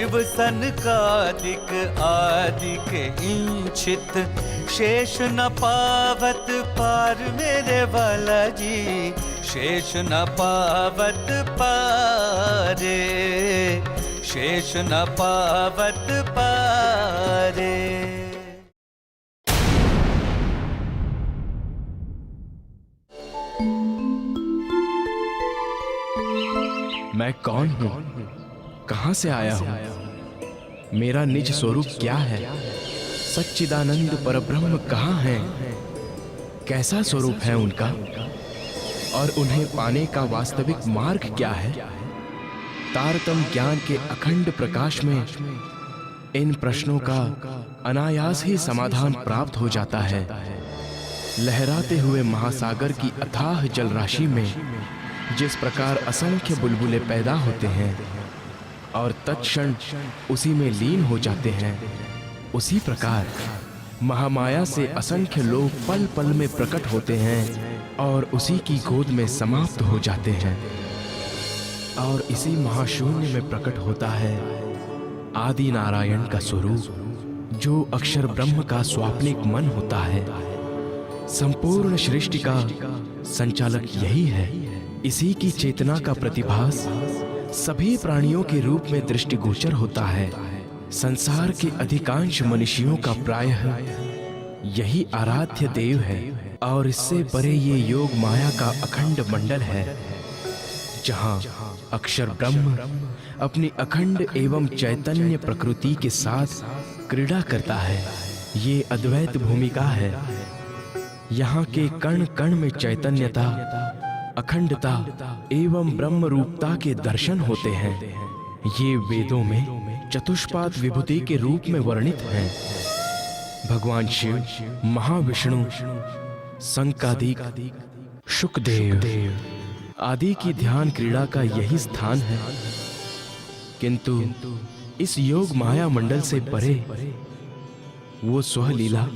शिव सनकादिक आदिक इंचित, शेष न पावत पार मेरे बालाजी, शेष न पावत पारे, शेष न पावत पारे। मैं कौन हूँ? कहाँ से आया हूँ? मेरा निज स्वरूप क्या है? सच्चिदानंद परब्रह्म कहाँ है? कैसा स्वरूप है उनका? और उन्हें पाने का वास्तविक मार्ग क्या है? तारतम ज्ञान के अखंड प्रकाश में इन प्रश्नों का अनायास ही समाधान प्राप्त हो जाता है। लहराते हुए महासागर की अथाह जलराशि में जिस प्रकार असंख्य बुलबुले पैदा होते हैं और तत्क्षण उसी में लीन हो जाते हैं, उसी प्रकार महामाया से असंख्य लोग पल पल में प्रकट होते हैं और उसी की गोद में समाप्त हो जाते हैं। और इसी महाशून्य में प्रकट होता है आदि नारायण का स्वरूप, जो अक्षर ब्रह्म का स्वाप्निक मन होता है। संपूर्ण सृष्टि का संचालक यही है। इसी की चेतना का प्रतिभास सभी प्राणियों के रूप में दृष्टिगोचर होता है। संसार के अधिकांश मनुष्यों का प्रायः यही आराध्य देव है और इससे परे ये योग माया का अखंड मंडल है, जहाँ अक्षर ब्रह्म अपनी अखंड एवं चैतन्य प्रकृति के साथ क्रीड़ा करता है। ये अद्वैत भूमिका है। यहाँ के कण कण में चैतन्यता, अखंडता एवं ब्रह्म रूपता के दर्शन होते हैं। ये वेदों में चतुष्पाद विभूति के रूप में वर्णित हैं। भगवान शिव, महाविष्णु, संकादिक, शुकदेव आदि की ध्यान क्रीड़ा का यही स्थान है। किंतु इस योग माया मंडल से परे वो स्वलीला,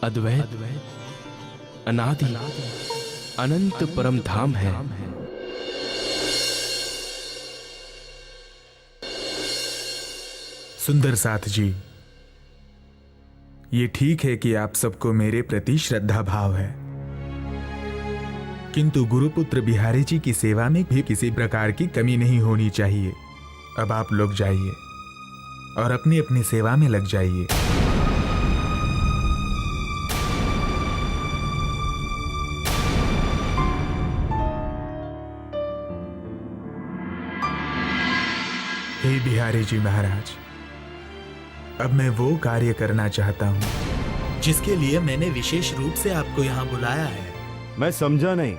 अद्वैत, अनादि, अनंत परम धाम है। सुंदर साथ जी, ये ठीक है कि आप सबको मेरे प्रति श्रद्धा भाव है, किंतु गुरुपुत्र बिहारी जी की सेवा में भी किसी प्रकार की कमी नहीं होनी चाहिए। अब आप लोग जाइए और अपनी अपनी सेवा में लग जाइए। हे बिहारी जी महाराज, अब मैं वो कार्य करना चाहता हूं जिसके लिए मैंने विशेष रूप से आपको यहां बुलाया है। मैं समझा नहीं,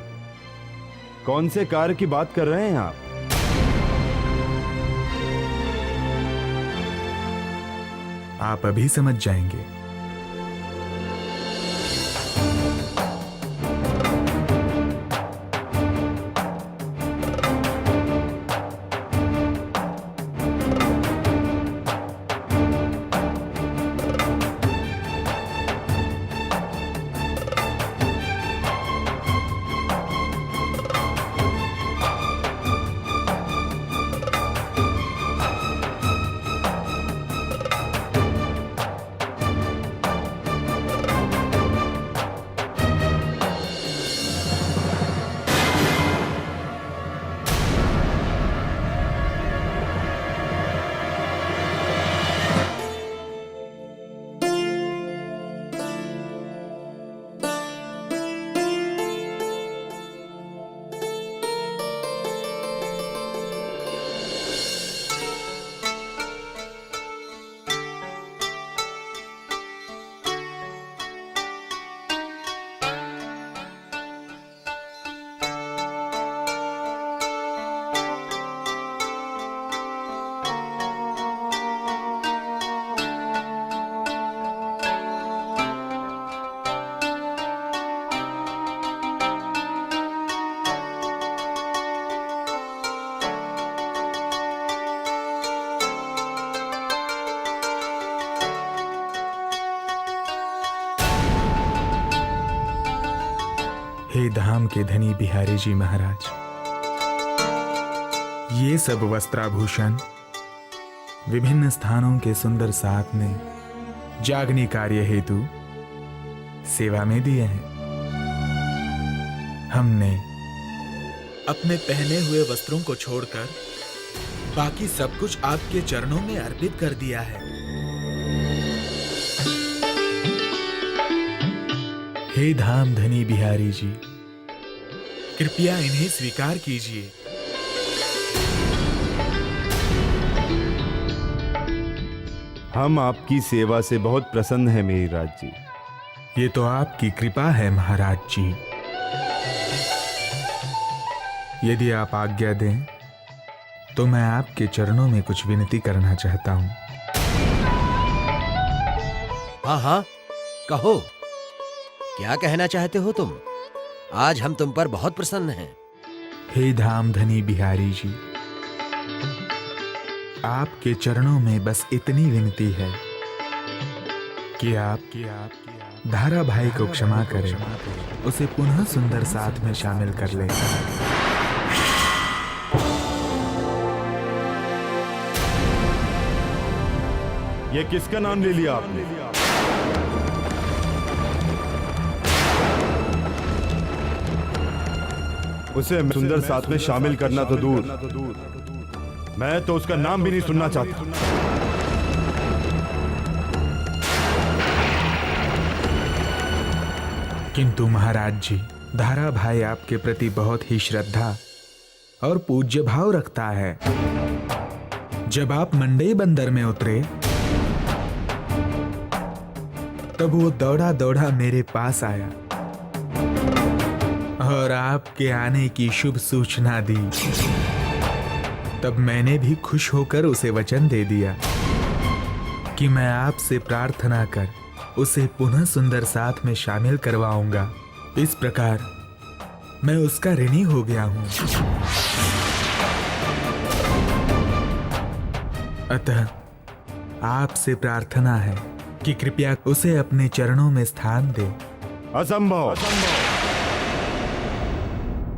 कौन से कार्य की बात कर रहे हैं आप? आप अभी समझ जाएंगे। हे धाम के धनी बिहारी जी महाराज, ये सब वस्त्राभूषण विभिन्न स्थानों के सुंदर साथ में जागनी कार्य हेतु सेवा में दिए हैं। हमने अपने पहने हुए वस्त्रों को छोड़कर बाकी सब कुछ आपके चरणों में अर्पित कर दिया है। हे धाम धनी बिहारी जी, कृपया इन्हें स्वीकार कीजिए। हम आपकी सेवा से बहुत प्रसन्न हैं मेहिराज जी। ये तो आपकी कृपा है महाराज जी। यदि आप आज्ञा दें तो मैं आपके चरणों में कुछ विनती करना चाहता हूं। हाँ हाँ, कहो, क्या कहना चाहते हो तुम? आज हम तुम पर बहुत प्रसन्न हैं। हे धाम धनी बिहारी जी, आपके चरणों में बस इतनी विनती है कि आप धारा भाई को क्षमा करें, उसे पुनः सुंदर साथ में शामिल कर लें। ये किसका नाम ले लिया आपने? उसे सुंदर साथ में शामिल करना तो दूर, मैं तो उसका नाम भी नहीं सुनना चाहता। किंतु महाराज जी, धारा भाई आपके प्रति बहुत ही श्रद्धा और पूज्य भाव रखता है। जब आप मंडई बंदर में उतरे तब वो दौड़ा दौड़ा मेरे पास आया और आपके आने की शुभ सूचना दी। तब मैंने भी खुश होकर उसे वचन दे दिया कि मैं आपसे प्रार्थना कर उसे पुनः सुंदर साथ में शामिल करवाऊंगा। इस प्रकार मैं उसका ऋणी हो गया हूं। अतः आपसे प्रार्थना है कि कृपया उसे अपने चरणों में स्थान दे। असंभव,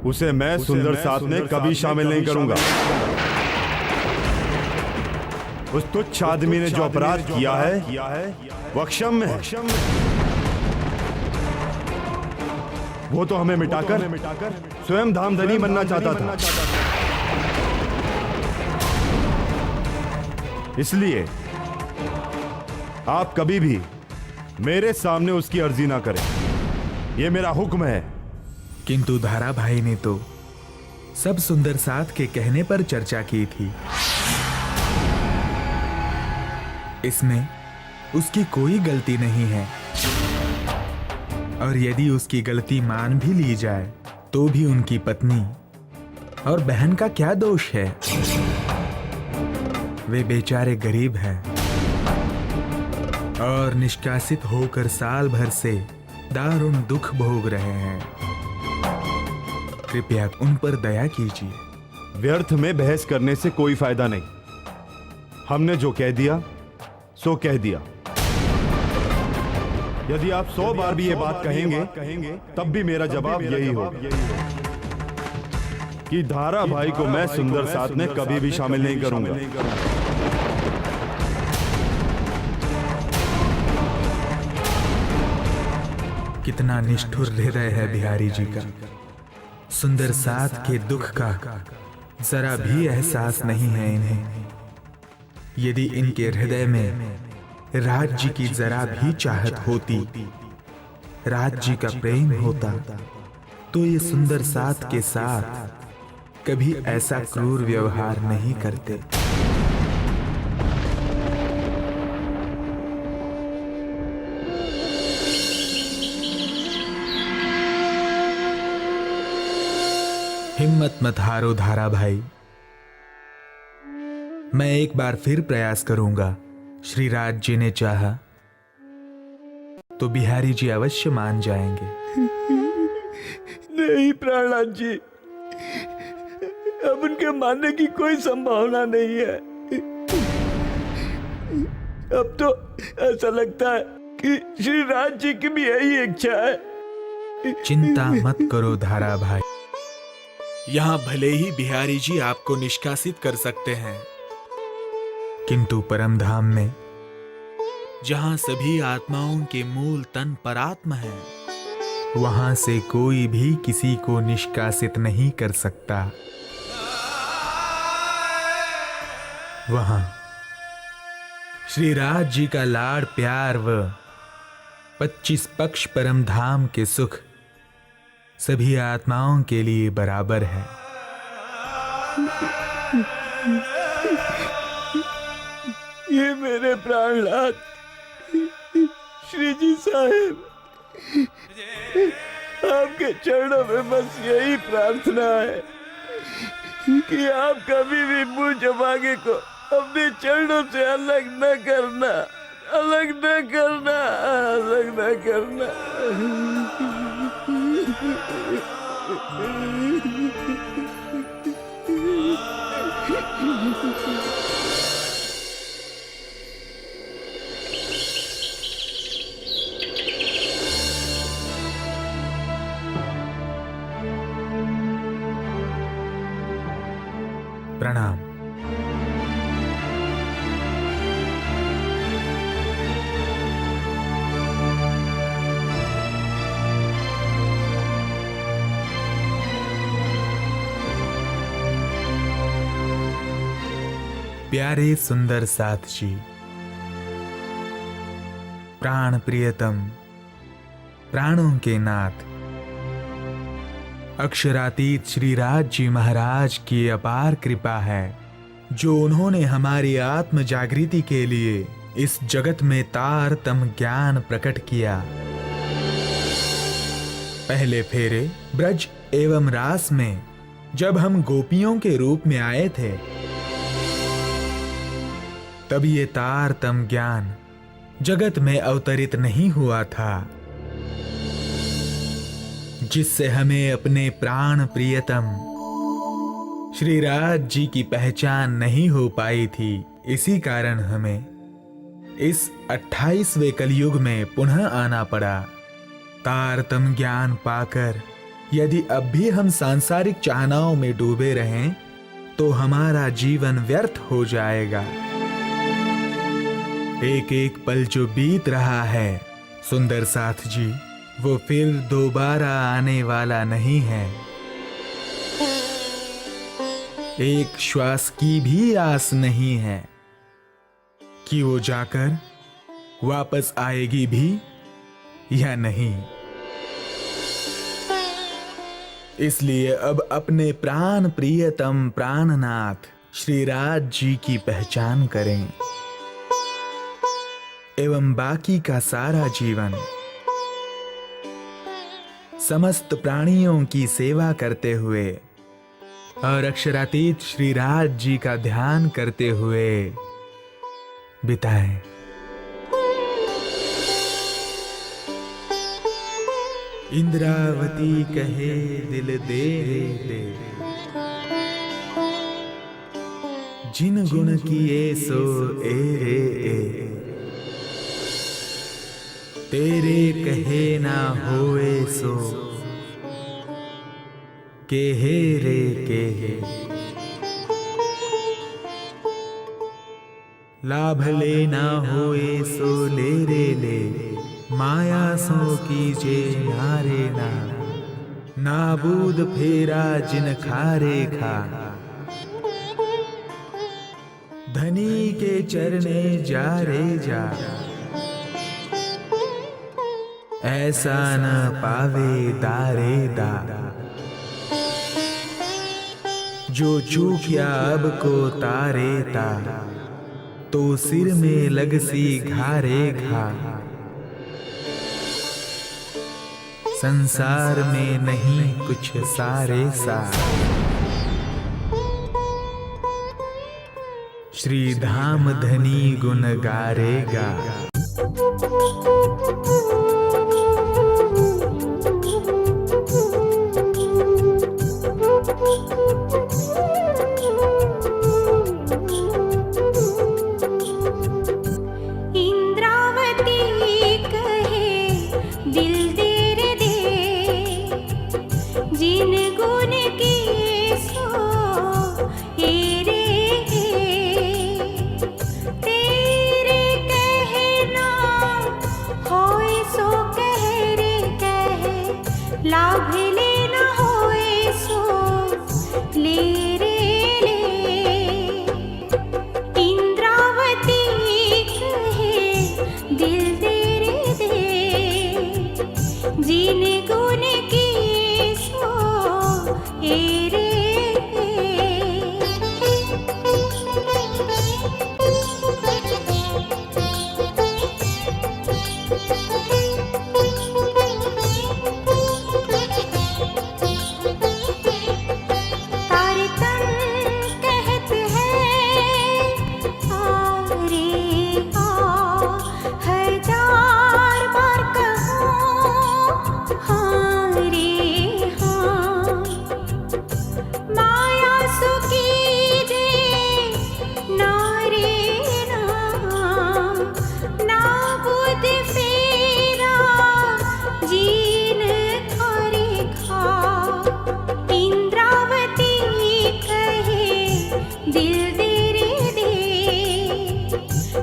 उसे मैं सुंदर साथ में कभी शामिल नहीं करूंगा। उस तुच्छ आदमी ने जो अपराध किया है वह क्षम्य है। वो तो हमें मिटाकर स्वयं धामधनी बनना चाहता था। इसलिए आप कभी भी मेरे सामने उसकी अर्जी ना करें, यह मेरा हुक्म है। किंतु धारा भाई ने तो सब सुंदर साथ के कहने पर चर्चा की थी। इसमें उसकी कोई गलती नहीं है, और यदि उसकी गलती मान भी ली जाए तो भी उनकी पत्नी और बहन का क्या दोष है? वे बेचारे गरीब हैं और निष्कासित होकर साल भर से दारुण दुख भोग रहे हैं। कृपया उन पर दया कीजिए। व्यर्थ में बहस करने से कोई फायदा नहीं। हमने जो कह दिया सो कह दिया। यदि आप 100 बार भी ये बात कहेंगे तब भी मेरा जवाब यही होगा कि धारा भाई को मैं सुंदर साथ में कभी भी शामिल नहीं करूंगा। कितना निष्ठुर हृदय है बिहारी जी का। सुंदर साथ के दुख का जरा भी एहसास नहीं है इन्हें। यदि इनके हृदय में राज्य की जरा भी चाहत होती, राज्य का प्रेम होता, तो ये सुंदर साथ के साथ कभी ऐसा क्रूर व्यवहार नहीं करते। हिम्मत मत हारो धारा भाई, मैं एक बार फिर प्रयास करूंगा। श्री राज जी ने चाहा तो बिहारी जी अवश्य मान जाएंगे। नहीं प्राणनाथ जी, अब उनके मानने की कोई संभावना नहीं है। अब तो ऐसा लगता है कि श्री राज जी की भी यही इच्छा है। चिंता मत करो धारा भाई, यहाँ भले ही बिहारी जी आपको निष्कासित कर सकते हैं, किंतु परमधाम में, जहां सभी आत्माओं के मूल तन परात्मा है, वहां से कोई भी किसी को निष्कासित नहीं कर सकता। वहां श्री राज जी का लाड़ प्यार व 25 पक्ष परम धाम के सुख सभी आत्माओं के लिए बराबर है। ये मेरे प्राणनाथ श्री जी साहेब, आपके चरणों में बस यही प्रार्थना है कि आप कभी भी मुझ जमागे को अपने चरणों से अलग न करना, अलग न करना, अलग न करना। प्रणाम। प्यारे सुंदर साथ जी, प्राण प्रियतम, प्राणों के नाथ, अक्षरातीत श्री राज जी महाराज की अपार कृपा है जो उन्होंने हमारी आत्म जागृति के लिए इस जगत में तारतम ज्ञान प्रकट किया। पहले फेरे ब्रज एवं रास में जब हम गोपियों के रूप में आए थे, तब ये तारतम ज्ञान जगत में अवतरित नहीं हुआ था, जिससे हमें अपने प्राण प्रियतम श्री राज जी की पहचान नहीं हो पाई थी। इसी कारण हमें इस 28वें कलयुग में पुनः आना पड़ा। तारतम ज्ञान पाकर यदि अब भी हम सांसारिक चाहनाओं में डूबे रहें तो हमारा जीवन व्यर्थ हो जाएगा। एक एक पल जो बीत रहा है सुंदर साथ जी, वो फिर दोबारा आने वाला नहीं है। एक श्वास की भी आस नहीं है कि वो जाकर वापस आएगी भी या नहीं। इसलिए अब अपने प्राण प्रियतम प्राणनाथ श्री राज जी की पहचान करें एवं बाकी का सारा जीवन समस्त प्राणियों की सेवा करते हुए और अक्षरातीत श्री राज जी का ध्यान करते हुए बिताएं। इंद्रावती कहे दिल दे दे, जिन गुण किए सो ए रे ए, तेरे कहे ना होए सो केहे रे केहे। लाभ लेना होए सो ले रे ले, माया सो कीजे नारे ना, नाबूद फेरा जिन खारे खा, धनी के चरणे जा रे जा, ऐसा न पावे दारे दा, जो चूकिया अब को तारे ता, तो सिर में लगसी घारे घा, संसार में नहीं कुछ सारे सा। श्री धाम धनी गुण गारेगा। लाभ लेना होए सो ले रे ले। इंद्रावती कहे दिल दे रे दे, जिन गुण की सो ए रे।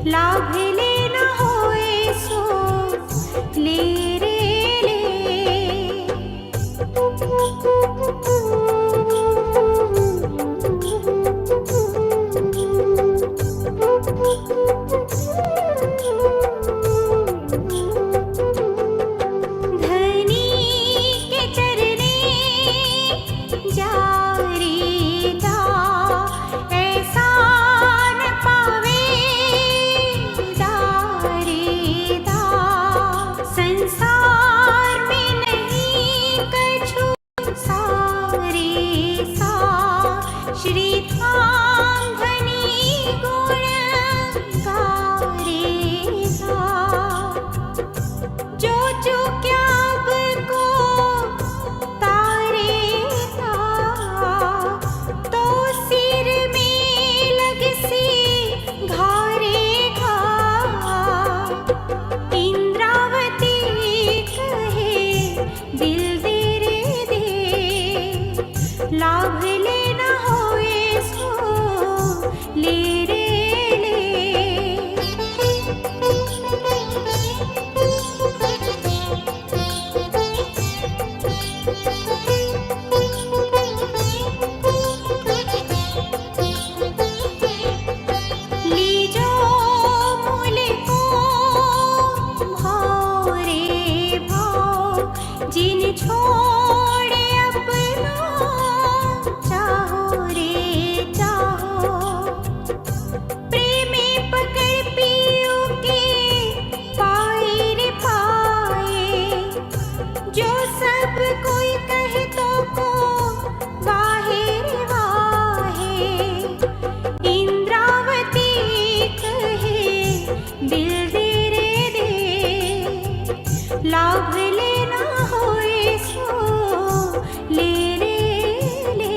लाभ लेना होए सो ले रे ले। धनी के चरने जा रे जा, ऐसा न पावे संसार में नहीं कछु सारे सा। श्री धाम धनी गुण गारे सा, जो चुक्या को तारे सा, तो सिर में लग सी घारे घा। इंद्रावती कहे दिल दे रे दे, लाभ लेना होए सो ले रे ले। लीजो मूल को भारे भाव, जिन छोड़े अपना चाहो रे चाहो। प्रेमी पकड़ पियो के पाए रे पाए, जो सब कोई कहे तो को वाहे रे वाहे। इंद्रावती कहे दिल दे रे दे, लाभ लेना होए सो ले रे ले।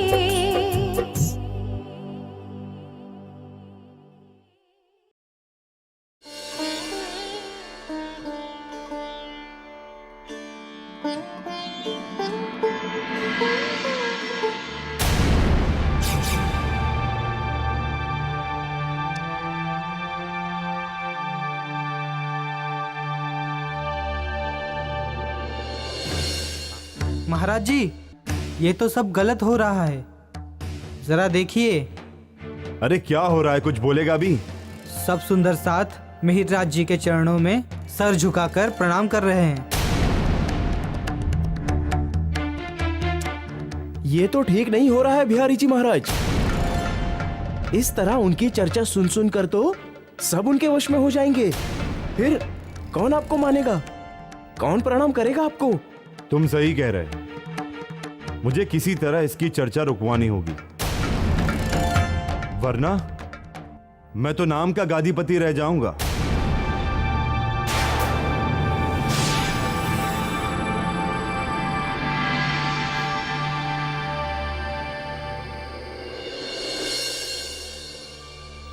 महाराज जी, ये तो सब गलत हो रहा है, जरा देखिए। अरे क्या हो रहा है, कुछ बोलेगा भी? सब सुंदर साथ मिहिरराज जी के चरणों में सर झुकाकर प्रणाम कर रहे हैं। ये तो ठीक नहीं हो रहा है बिहारी जी महाराज। इस तरह उनकी चर्चा सुन सुन कर तो सब उनके वश में हो जाएंगे। फिर कौन आपको मानेगा, कौन प्रणाम करेगा आपको? तुम सही कह रहे, मुझे किसी तरह इसकी चर्चा रुकवानी होगी, वरना मैं तो नाम का गादीपति रह जाऊंगा।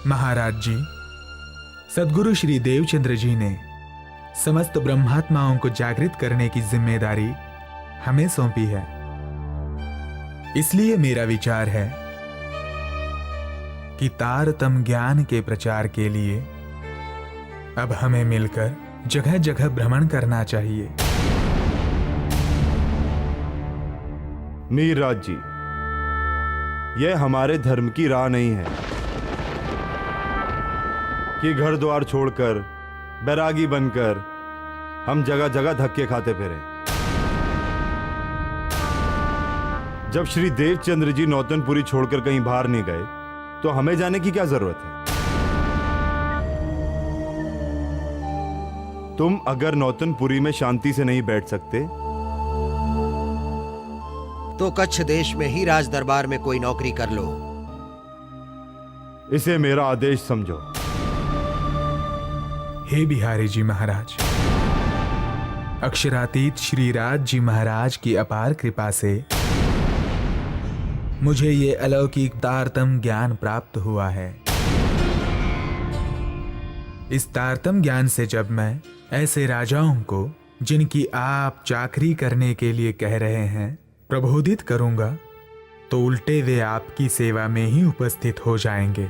महाराज जी, सद्गुरु श्री देवचंद्र जी ने समस्त ब्रह्मात्माओं को जागृत करने की जिम्मेदारी हमें सौंपी है। इसलिए मेरा विचार है कि तारतम ज्ञान के प्रचार के लिए अब हमें मिलकर जगह जगह भ्रमण करना चाहिए। मीरराज जी, यह हमारे धर्म की राह नहीं है कि घर द्वार छोड़कर बैरागी बनकर हम जगह जगह धक्के खाते फिरें। जब श्री देवचंद्र जी नौतनपुरी छोड़कर कहीं बाहर नहीं गए तो हमें जाने की क्या जरूरत है? तुम अगर नौतनपुरी में शांति से नहीं बैठ सकते तो कच्छ देश में ही राज दरबार में कोई नौकरी कर लो। इसे मेरा आदेश समझो। हे बिहारी जी महाराज, अक्षरातीत श्री राज जी महाराज की अपार कृपा से मुझे ये अलौकिक तारतम ज्ञान प्राप्त हुआ है। इस तारतम ज्ञान से जब मैं ऐसे राजाओं को जिनकी आप चाकरी करने के लिए कह रहे हैं प्रबोधित करूंगा तो उल्टे वे आपकी सेवा में ही उपस्थित हो जाएंगे।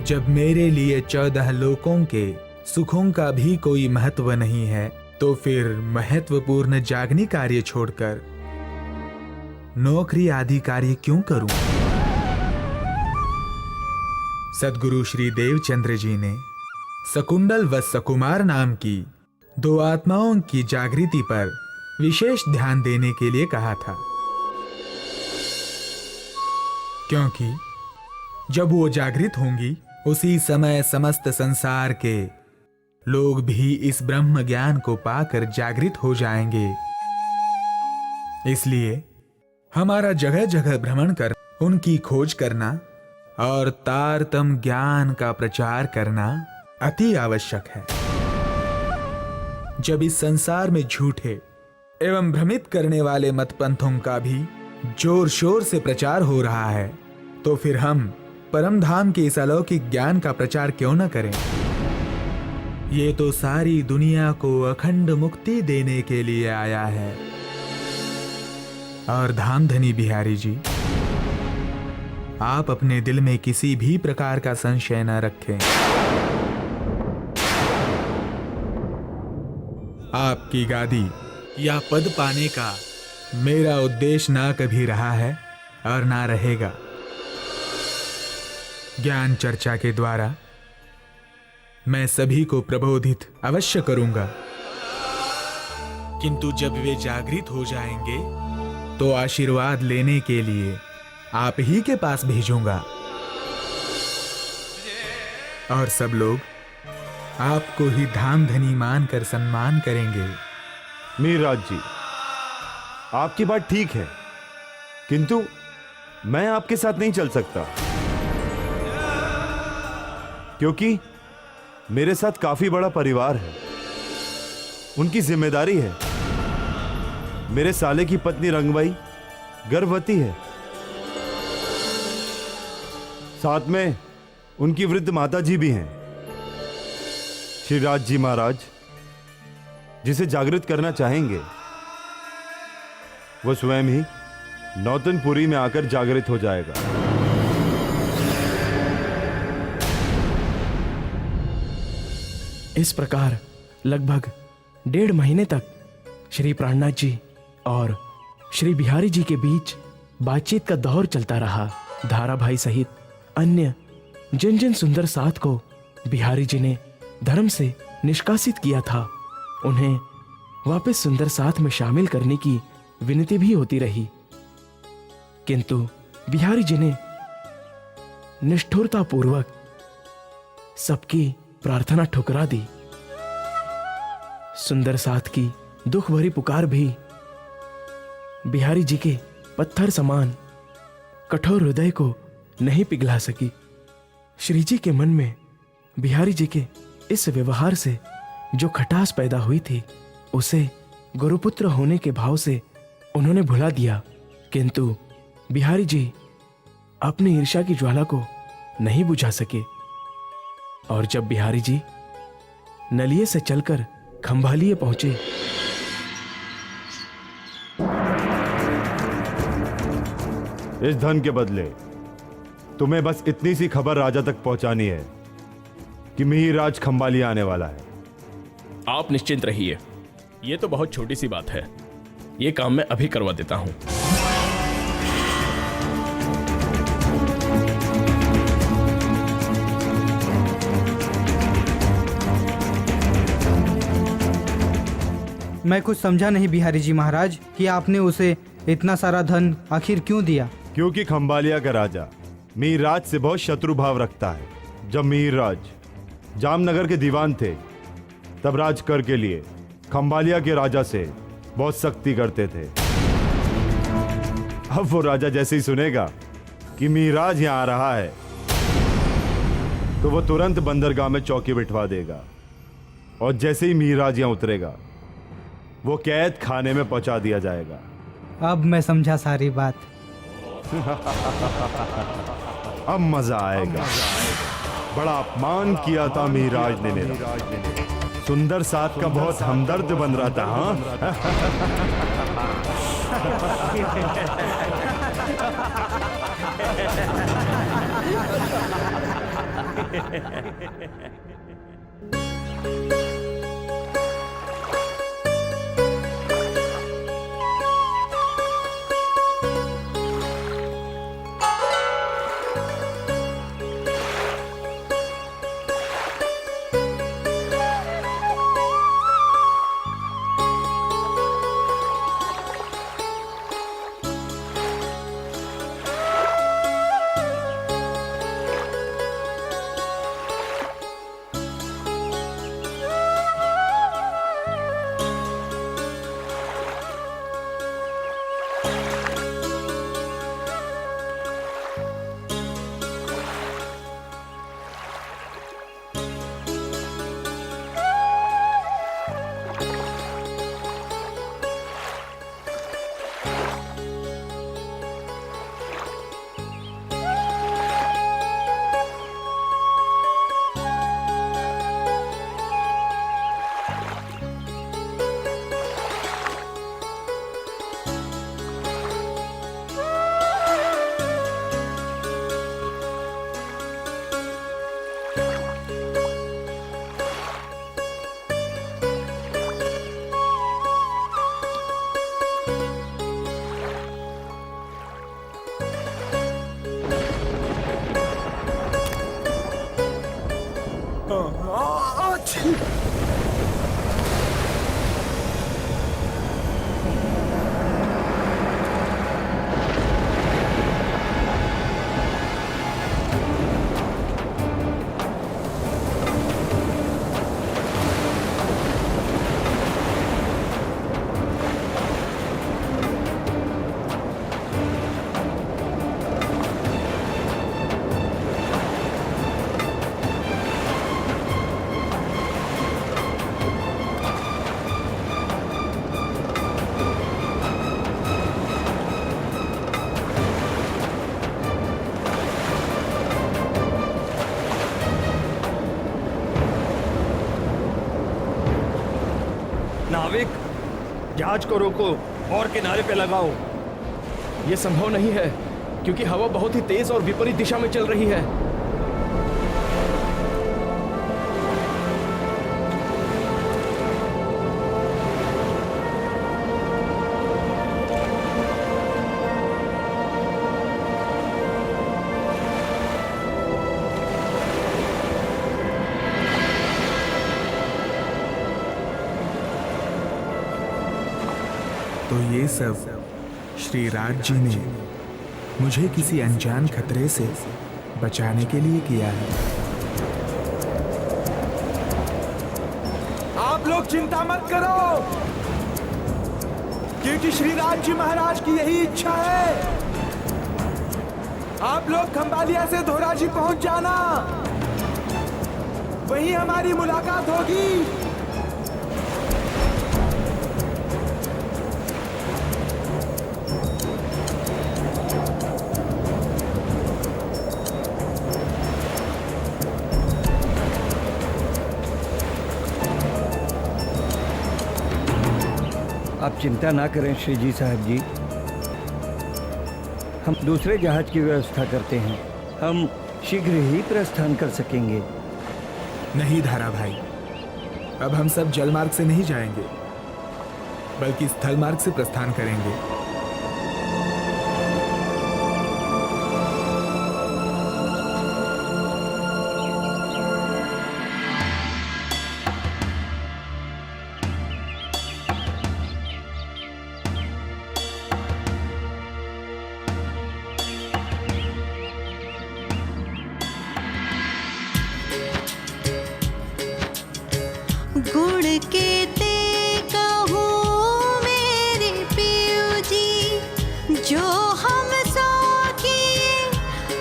जब मेरे लिए 14 लोकों के सुखों का भी कोई महत्व नहीं है तो फिर महत्वपूर्ण जागनी कार्य छोड़कर नौकरी आदि कार्य क्यों करूं? सद्गुरु श्री देवचंद्र जी ने शकुंडल व सकुमार नाम की 2 आत्माओं की जागृति पर विशेष ध्यान देने के लिए कहा था, क्योंकि जब वो जागृत होंगी उसी समय समस्त संसार के लोग भी इस ब्रह्म ज्ञान को पाकर जागृत हो जाएंगे। इसलिए हमारा जगह जगह भ्रमण कर उनकी खोज करना और तारतम ज्ञान का प्रचार करना अति आवश्यक है। जब इस संसार में झूठे एवं भ्रमित करने वाले मतपंथों का भी जोर शोर से प्रचार हो रहा है तो फिर हम परम धाम के इस अलौकिक ज्ञान का प्रचार क्यों न करें? ये तो सारी दुनिया को अखंड मुक्ति देने के लिए आया है। और धामधनी बिहारी जी, आप अपने दिल में किसी भी प्रकार का संशय न रखें। आपकी गादी या पद पाने का मेरा उद्देश्य ना कभी रहा है और ना रहेगा। ज्ञान चर्चा के द्वारा मैं सभी को प्रबोधित अवश्य करूंगा, किंतु जब वे जागृत हो जाएंगे तो आशीर्वाद लेने के लिए आप ही के पास भेजूंगा और सब लोग आपको ही धामधनी मानकर सम्मान करेंगे। मीरराज जी, आपकी बात ठीक है, किंतु मैं आपके साथ नहीं चल सकता, क्योंकि मेरे साथ काफी बड़ा परिवार है, उनकी जिम्मेदारी है। मेरे साले की पत्नी रंगबाई गर्भवती है, साथ में उनकी वृद्ध माता जी भी हैं। श्री राज जी महाराज जिसे जागृत करना चाहेंगे वो स्वयं ही नौतनपुरी में आकर जागृत हो जाएगा। इस प्रकार लगभग 1.5 महीने तक श्री प्राणनाथ जी और श्री बिहारी जी के बीच बातचीत का दौर चलता रहा। धारा भाई सहित अन्य जिन जिन सुंदर साथ को बिहारी जी ने धर्म से निष्कासित किया था उन्हें वापस सुंदर साथ में शामिल करने की विनती भी होती रही, किंतु बिहारी जी ने निष्ठुरता पूर्वक सबकी प्रार्थना ठुकरा दी। सुंदर साथ की दुख भरी पुकार भी बिहारी जी के पत्थर समान कठोर हृदय को नहीं पिघला सकी। श्री जी के मन में बिहारी जी के इस व्यवहार से जो खटास पैदा हुई थी उसे गुरुपुत्र होने के भाव से उन्होंने भुला दिया, किंतु बिहारी जी अपनी ईर्ष्या की ज्वाला को नहीं बुझा सके। और जब बिहारी जी नलिये से चलकर खंभालिये पहुंचे इस धन के बदले तुम्हें बस इतनी सी खबर राजा तक पहुंचानी है कि मिहिरराज खंभालिया आने वाला है। आप निश्चिंत रहिए, ये तो बहुत छोटी सी बात है। ये काम मैं अभी करवा देता हूँ। मैं कुछ समझा नहीं बिहारी जी महाराज कि आपने उसे इतना सारा धन आखिर क्यों दिया। क्योंकि खंबालिया का राजा मीरराज से बहुत शत्रु भाव रखता है। जब मीरराज जामनगर के दीवान थे तब राजकर के लिए खंबालिया के राजा से बहुत सख्ती करते थे। अब वो राजा जैसे ही सुनेगा कि मीरराज यहाँ आ रहा है तो वो तुरंत बंदरगाह में चौकी बिठवा देगा और जैसे ही मीरराज यहाँ उतरेगा वो कैद खाने में पहुंचा दिया जाएगा। अब मैं समझा सारी बात। अब मजा आएगा। बड़ा अपमान किया था मीरराज ने मेरा। सुंदर साथ का बहुत हमदर्द बन रहा था। नाविक, जहाज को रोको और किनारे पे लगाओ। ये संभव नहीं है क्योंकि हवा बहुत ही तेज और विपरीत दिशा में चल रही है। तो ये सब श्री राज जी ने मुझे किसी अनजान खतरे से बचाने के लिए किया है। आप लोग चिंता मत करो, क्योंकि श्री राज जी महाराज की यही इच्छा है। आप लोग खंबालिया से धोराजी पहुंच जाना, वहीं हमारी मुलाकात होगी। आप चिंता ना करें श्री जी साहब जी, हम दूसरे जहाज की व्यवस्था करते हैं। हम शीघ्र ही प्रस्थान कर सकेंगे। नहीं धारा भाई, अब हम सब जलमार्ग से नहीं जाएंगे। बल्कि स्थल मार्ग से प्रस्थान करेंगे। गुण के ते कहूँ मेरे पियो जी, जो हम सो किए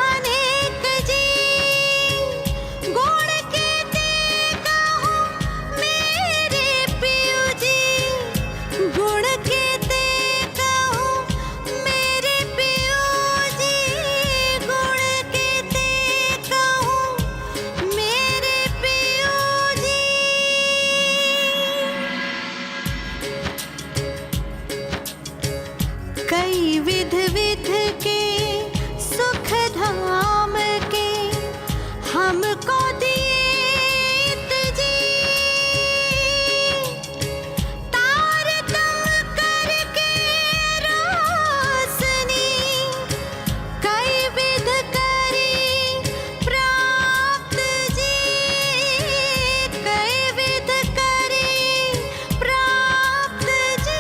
अनेक जी। गुण के ते कहूँ मेरे पियो जी, गुण के ते कहूँ मेरे पियो जी, गुण के ते कहूँ मेरे पियो जी। कई विध विध के सुख धाम के हमको दीत जी, तारतम करके रोशनी कई विध करी प्राप्त जी, कई विध करी प्राप्त जी।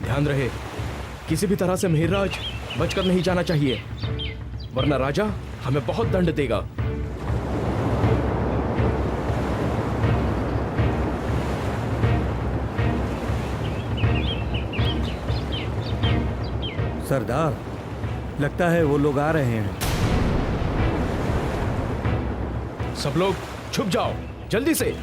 ध्यान रहे, किसी भी तरह से मिहिरराज बचकर नहीं जाना चाहिए, वरना राजा हमें बहुत दंड देगा। सरदार, लगता है वो लोग आ रहे हैं। सब लोग छुप जाओ, जल्दी से।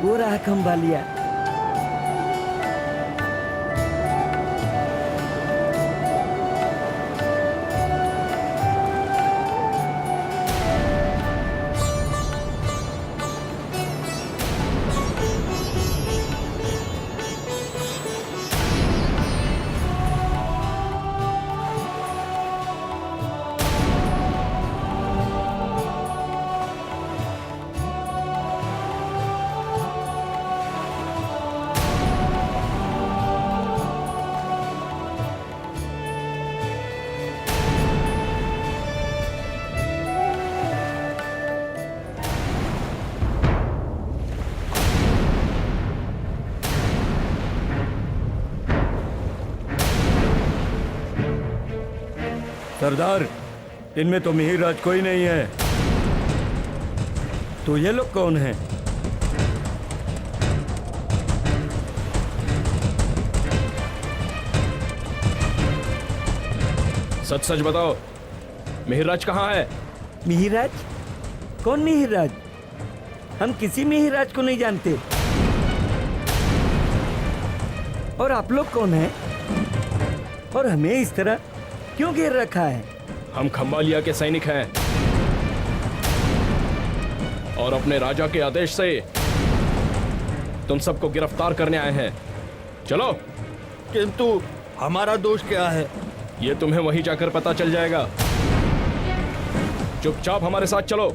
वो रहा खंबालिया। सरदार, इनमें तो मिहिरराज कोई नहीं है। तो ये लोग कौन हैं? सच सच बताओ, मिहिरराज कहाँ है? मिहिरराज? कौन मिहिरराज? हम किसी मिहिरराज को नहीं जानते। और आप लोग कौन हैं? और हमें इस तरह क्यों घेर रखा है? हम खंबालिया के सैनिक हैं और अपने राजा के आदेश से तुम सबको गिरफ्तार करने आए हैं। चलो। किंतु हमारा दोष क्या है? ये तुम्हें वहीं जाकर पता चल जाएगा। चुपचाप हमारे साथ चलो,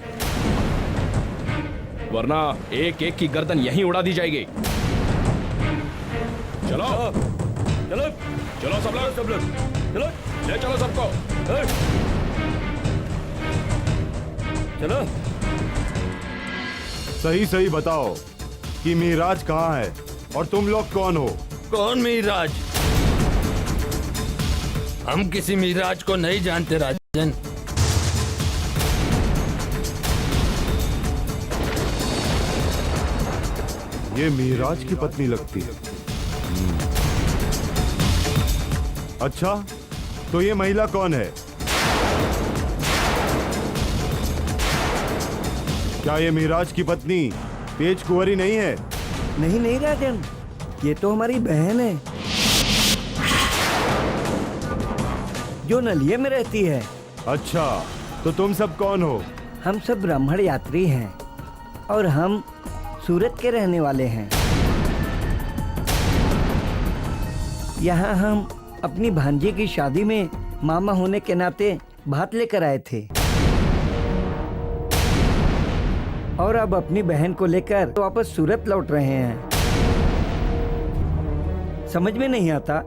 वरना एक एक की गर्दन यहीं उड़ा दी जाएगी। चलो। चलो चलो सब लोग चलो ले चलो सबको। ए, चलो सही सही बताओ कि मिहिराज कहाँ है और तुम लोग कौन हो? कौन मिहिराज? हम किसी मिहिराज को नहीं जानते राजन। ये मिहिराज की पत्नी लगती है। अच्छा, तो ये महिला कौन है? क्या ये मिहिराज की पत्नी तेज कुंवरी नहीं है? नहीं नहीं राजन, ये तो हमारी बहन है जो नलिये में रहती है। अच्छा, तो तुम सब कौन हो? हम सब ब्राह्मण यात्री हैं और हम सूरत के रहने वाले हैं। यहाँ हम अपनी भांजी की शादी में मामा होने के नाते भात लेकर आए थे और अब अपनी बहन को लेकर वापस सूरत लौट रहे हैं। समझ में नहीं आता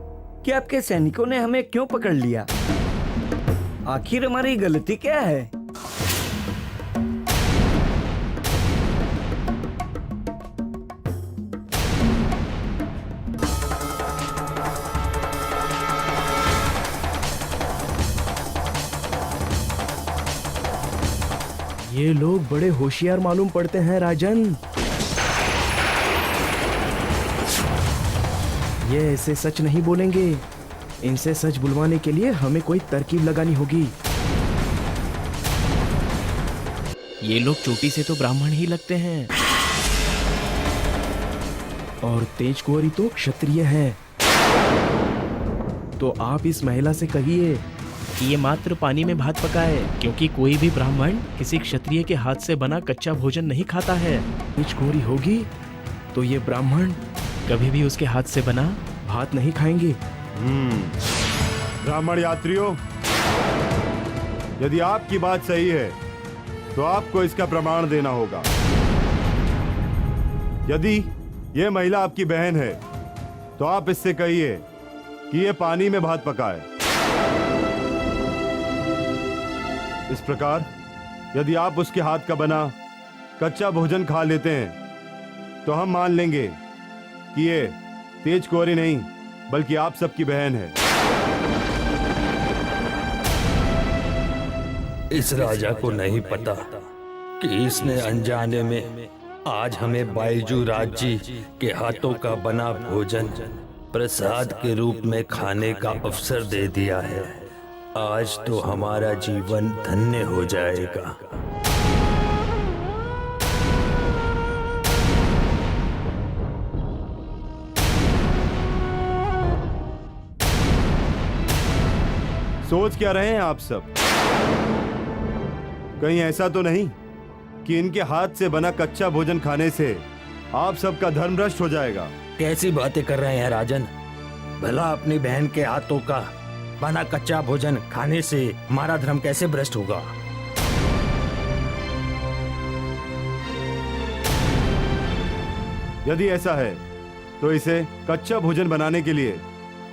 कि आपके सैनिकों ने हमें क्यों पकड़ लिया। आखिर हमारी गलती क्या है? ये लोग बड़े होशियार मालूम पड़ते हैं राजन। ये ऐसे सच नहीं बोलेंगे। इनसे सच बुलवाने के लिए हमें कोई तरकीब लगानी होगी। ये लोग चोटी से तो ब्राह्मण ही लगते हैं और तेज कुंवरी तो क्षत्रिय है। तो आप इस महिला से कहिए कि ये मात्र पानी में भात पकाए, क्योंकि कोई भी ब्राह्मण किसी क्षत्रिय के हाथ से बना कच्चा भोजन नहीं खाता है। तेज कुंवरी होगी तो ये ब्राह्मण कभी भी उसके हाथ से बना भात नहीं खाएंगे। ब्राह्मण यात्रियों, यदि आपकी बात सही है तो आपको इसका प्रमाण देना होगा। यदि यह महिला आपकी बहन है तो आप इससे कहिए कि यह पानी में भात पकाए। इस प्रकार यदि आप उसके हाथ का बना कच्चा भोजन खा लेते हैं तो हम मान लेंगे कि ये तेज कुंवरी नहीं बल्कि आप सबकी बहन है। इस राजा को नहीं पता कि इसने अनजाने में आज हमें बाईजू राज जी के हाथों का बना भोजन प्रसाद के रूप में खाने का अवसर दे दिया है। आज तो हमारा जीवन धन्य हो जाएगा। सोच क्या रहे हैं आप सब? कहीं ऐसा तो नहीं कि इनके हाथ से बना कच्चा भोजन खाने से आप सबका धर्म भ्रष्ट हो जाएगा? कैसी बातें कर रहे हैं राजन? भला अपनी बहन के हाथों का बना कच्चा भोजन खाने से हमारा धर्म कैसे भ्रष्ट होगा? यदि ऐसा है तो इसे कच्चा भोजन बनाने के लिए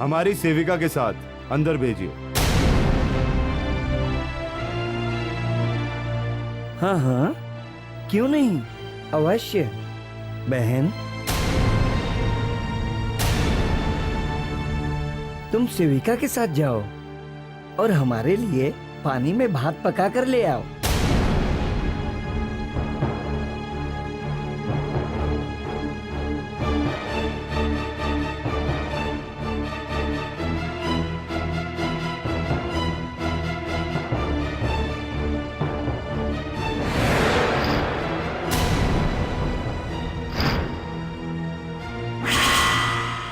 हमारी सेविका के साथ अंदर भेजिए। हाँ हाँ, क्यों नहीं, अवश्य। बहन, तुम सेविका के साथ जाओ और हमारे लिए पानी में भात पका कर ले आओ।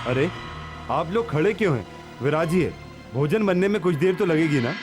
अरे, आप लोग खड़े क्यों हैं? विराजिए, भोजन बनने में कुछ देर तो लगेगी ना।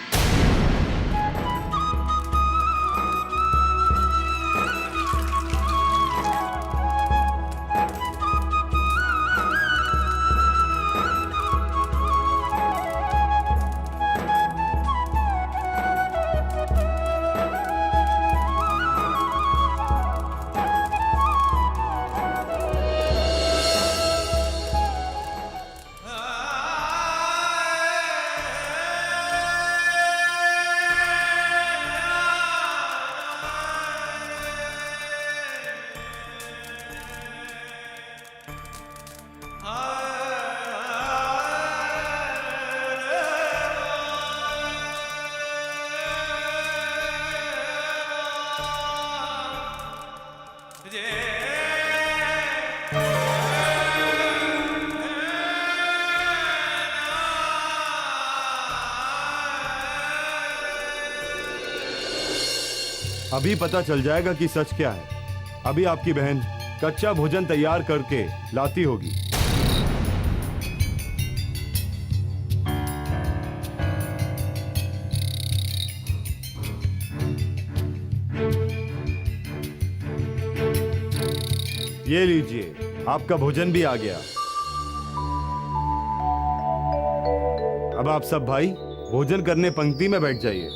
अभी पता चल जाएगा कि सच क्या है। अभी आपकी बहन कच्चा भोजन तैयार करके लाती होगी। ये लीजिए, आपका भोजन भी आ गया। अब आप सब भाई भोजन करने पंक्ति में बैठ जाइए।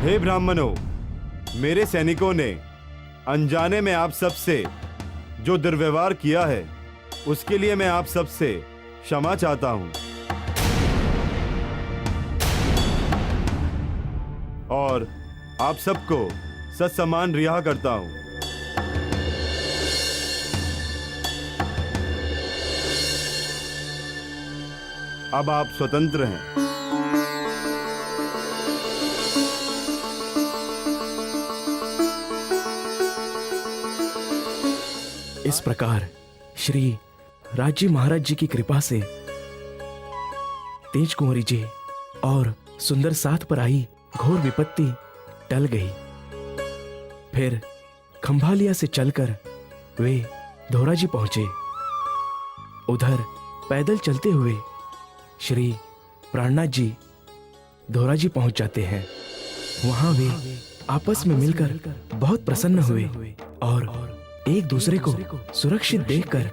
हे ब्राह्मणों, मेरे सैनिकों ने अनजाने में आप सबसे जो दुर्व्यवहार किया है उसके लिए मैं आप सबसे क्षमा चाहता हूं और आप सबको सत्सम्मान रिहा करता हूं। अब आप स्वतंत्र हैं। इस प्रकार श्री राज्य महाराज जी की कृपा से तेज कुंवरी जी और सुंदर साथ पर आई घोर विपत्ति टल गई। फिर खंभालिया से चलकर वे धोराजी पहुंचे। उधर पैदल चलते हुए श्री प्राणनाथ जी धोराजी पहुंच जाते हैं। वहां वे आपस में मिलकर बहुत प्रसन्न हुए और एक दूसरे को सुरक्षित देखकर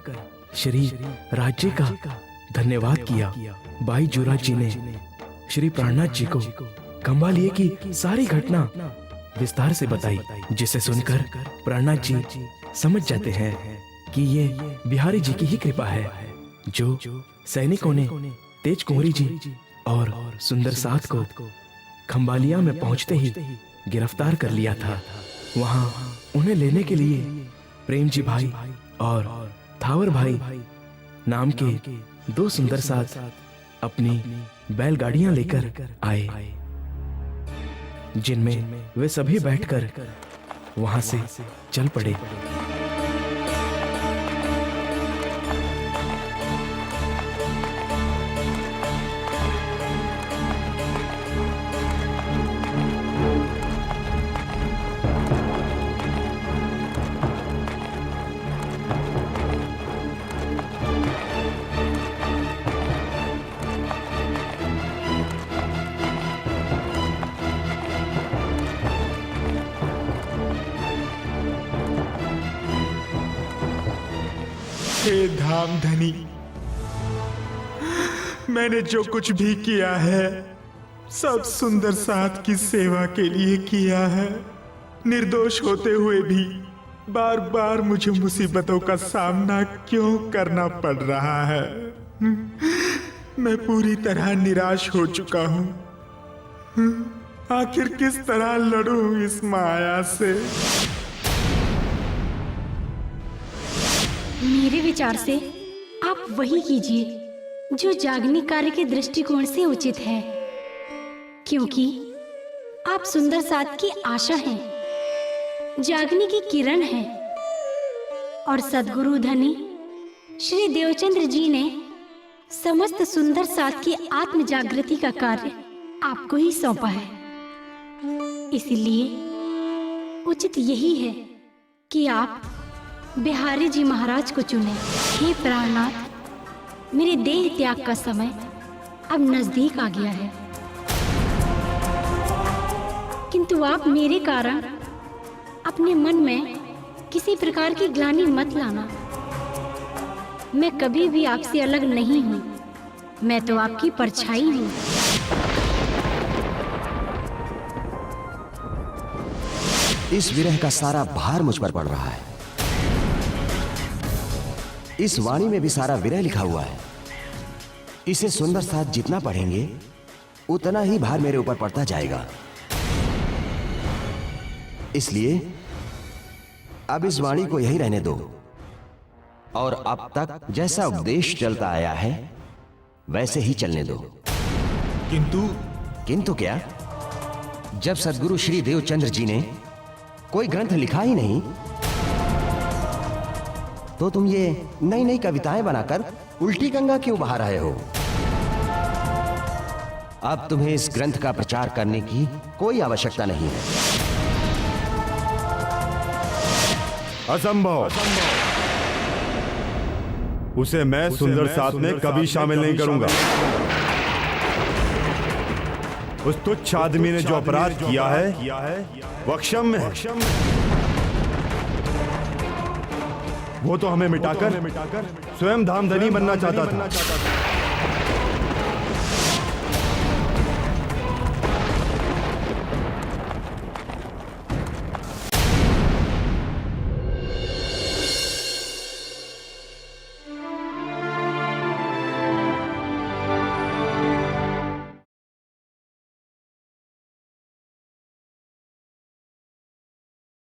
श्री राज्य का धन्यवाद किया। बाई जुराज जी ने श्री प्राणनाथ जी को खंभालिये की सारी घटना विस्तार से बताई, जिसे सुनकर प्राणनाथ जी समझ जाते हैं कि ये बिहारी जी की ही कृपा है, जो सैनिकों ने तेज कुंवरी जी और सुंदर साथ को खंभालिया में पहुंचते ही गिरफ्तार कर लिया था। वहां उन्हें लेने के लिए प्रेम जी भाई और थावर भाई नाम के दो सुंदर साथ अपनी बैलगाड़ियां लेकर आए, जिनमें वे सभी बैठकर वहां से चल पड़े। हे धामधनी, मैंने जो कुछ भी किया है सब सुंदर साथ की सेवा के लिए किया है। निर्दोष होते हुए भी बार बार मुझे मुसीबतों का सामना क्यों करना पड़ रहा है? मैं पूरी तरह निराश हो चुका हूं। आखिर किस तरह लड़ूं इस माया से? मेरे विचार से आप वही कीजिए जो जागनी कार्य के दृष्टिकोण से उचित है, क्योंकि आप सुंदर साथ की आशा हैं, जागने की किरण हैं और सद्गुरु धनी श्री देवचंद्र जी ने समस्त सुंदर साथ की आत्म जागृति का कार्य आपको ही सौंपा है। इसलिए उचित यही है कि आप बिहारी जी महाराज को चुने। हे प्राणनाथ, मेरे देह त्याग का समय अब नजदीक आ गया है, किंतु आप मेरे कारण अपने मन में किसी प्रकार की ग्लानि मत लाना। मैं कभी भी आपसे अलग नहीं हूँ, मैं तो आपकी परछाई हूँ। इस विरह का सारा भार मुझ पर पड़ रहा है। इस वाणी में भी सारा विरह लिखा हुआ है। इसे सुंदर साथ जितना पढ़ेंगे उतना ही भार मेरे ऊपर पड़ता जाएगा। इसलिए अब इस वाणी को यही रहने दो और अब तक जैसा उपदेश चलता आया है वैसे ही चलने दो। किंतु क्या? जब सद्गुरु श्री देवचंद्र जी ने कोई ग्रंथ लिखा ही नहीं तो तुम ये नई नई कविताएं बनाकर उल्टी गंगा क्यों बहा रहे हो? अब तुम्हें इस ग्रंथ का प्रचार करने की कोई आवश्यकता नहीं है। असंभव। उसे मैं सुंदर साथ में कभी शामिल नहीं करूंगा। उस तुच्छ आदमी ने जो अपराध किया है वो अक्षम्य है। वो तो हमें मिटाकर स्वयं धामधनी बनना चाहता था।